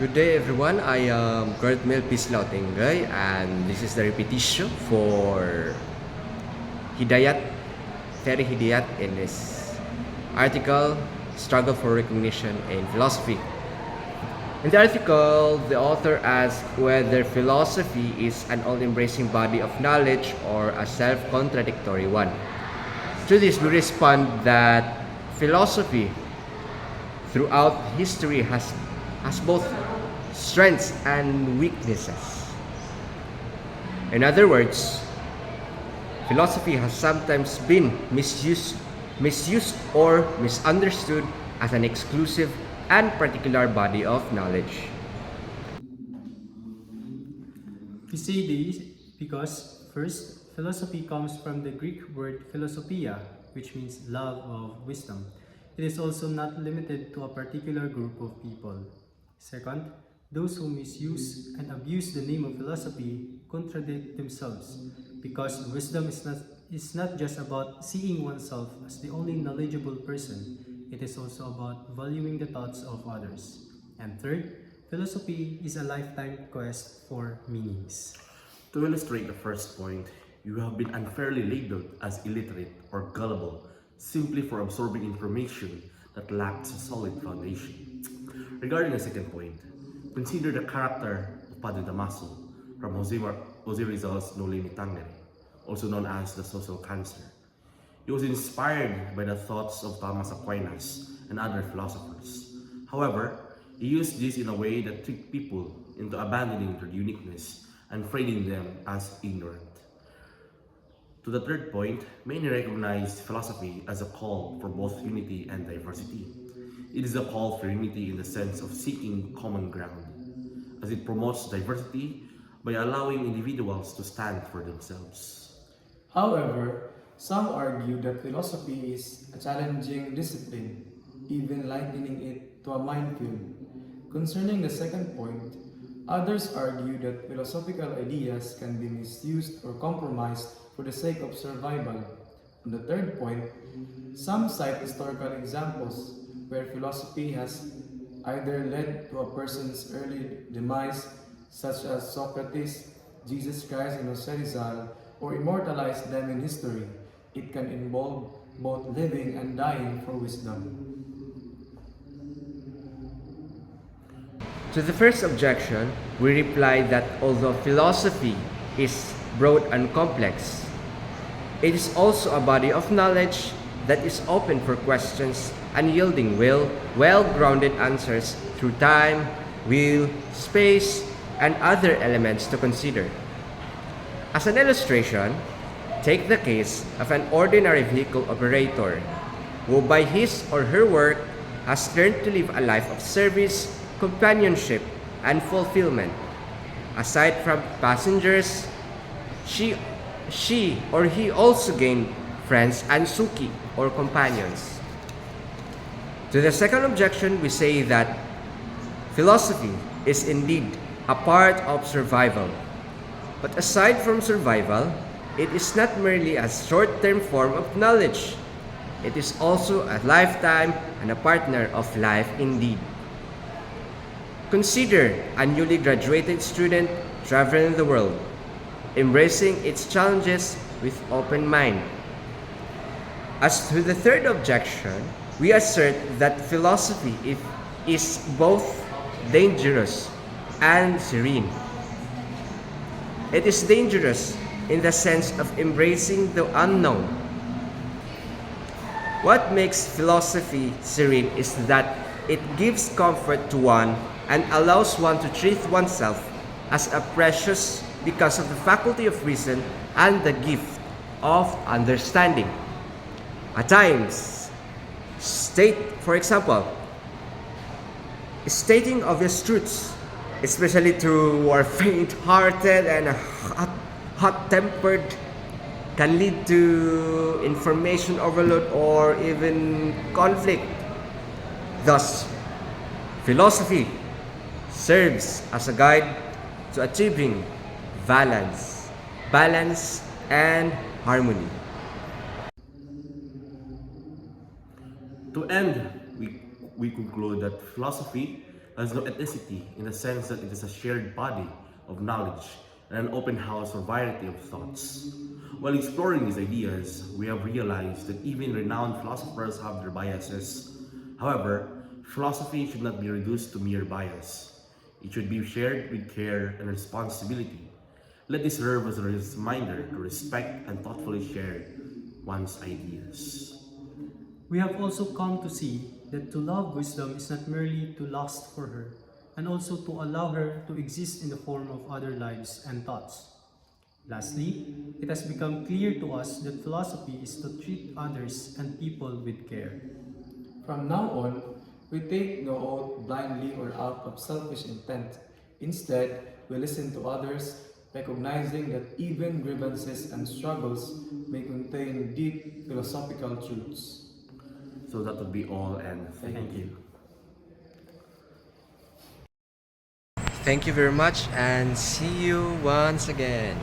Good day everyone, I am Mel Otinggey and this is the Repetitio for Hidayat, Ferry Hidayat in this article, Struggle for Recognition in Philosophy. In the article, the author asks whether philosophy is an all-embracing body of knowledge or a self-contradictory one. To this we respond that philosophy throughout history has both strengths and weaknesses. In other words, philosophy has sometimes been misused or misunderstood as an exclusive and particular body of knowledge. We say this because, first, philosophy comes from the Greek word philosophia, which means love of wisdom. It is also not limited to a particular group of people. Second, those who misuse and abuse the name of philosophy contradict themselves, because wisdom is not just about seeing oneself as the only knowledgeable person. It is also about valuing the thoughts of others. And third, philosophy is a lifetime quest for meanings. To illustrate the first point, you have been unfairly labeled as illiterate or gullible simply for absorbing information that lacks a solid foundation. Regarding the second point, consider the character of Padre Damaso from Jose Rizal's Noli Me Tangere, also known as the social cancer. He was inspired by the thoughts of Thomas Aquinas and other philosophers. However, he used this in a way that tricked people into abandoning their uniqueness and framing them as ignorant. To the third point, many recognize philosophy as a call for both unity and diversity. It is a call for unity in the sense of seeking common ground, as it promotes diversity by allowing individuals to stand for themselves. However, some argue that philosophy is a challenging discipline, even likening it to a minefield. Concerning the second point, others argue that philosophical ideas can be misused or compromised for the sake of survival. On the third point, some cite historical examples where philosophy has either led to a person's early demise, such as Socrates, Jesus Christ, and Rizal, or immortalized them in history. It can involve both living and dying for wisdom. To the first objection, we reply that although philosophy is broad and complex, it is also a body of knowledge that is open for questions and yielding well-grounded answers through time, will, space, and other elements to consider. As an illustration, take the case of an ordinary vehicle operator who by his or her work has learned to live a life of service, companionship, and fulfillment. Aside from passengers, she or he also gained friends and suki or companions. To the second objection, we say that philosophy is indeed a part of survival. But aside from survival, it is not merely a short-term form of knowledge. It is also a lifetime and a partner of life indeed. Consider a newly graduated student traveling the world, embracing its challenges with open mind. As to the third objection, we assert that philosophy is both dangerous and serene. It is dangerous in the sense of embracing the unknown. What makes philosophy serene is that it gives comfort to one and allows one to treat oneself as a precious because of the faculty of reason and the gift of understanding. At times, for example, stating obvious truths, especially to our faint-hearted and hot-tempered, can lead to information overload or even conflict. Thus, philosophy serves as a guide to achieving balance and harmony. To end, we conclude that philosophy has no ethnicity in the sense that it is a shared body of knowledge and an open house for variety of thoughts. While exploring these ideas, we have realized that even renowned philosophers have their biases. However, philosophy should not be reduced to mere bias. It should be shared with care and responsibility. Let this serve as a reminder to respect and thoughtfully share one's ideas. We have also come to see that to love wisdom is not merely to lust for her, and also to allow her to exist in the form of other lives and thoughts. Lastly, it has become clear to us that philosophy is to treat others and people with care. From now on, we take no oath blindly or out of selfish intent. Instead, we listen to others, recognizing that even grievances and struggles may contain deep philosophical truths. So that would be all, and thank you. Thank you very much and see you once again.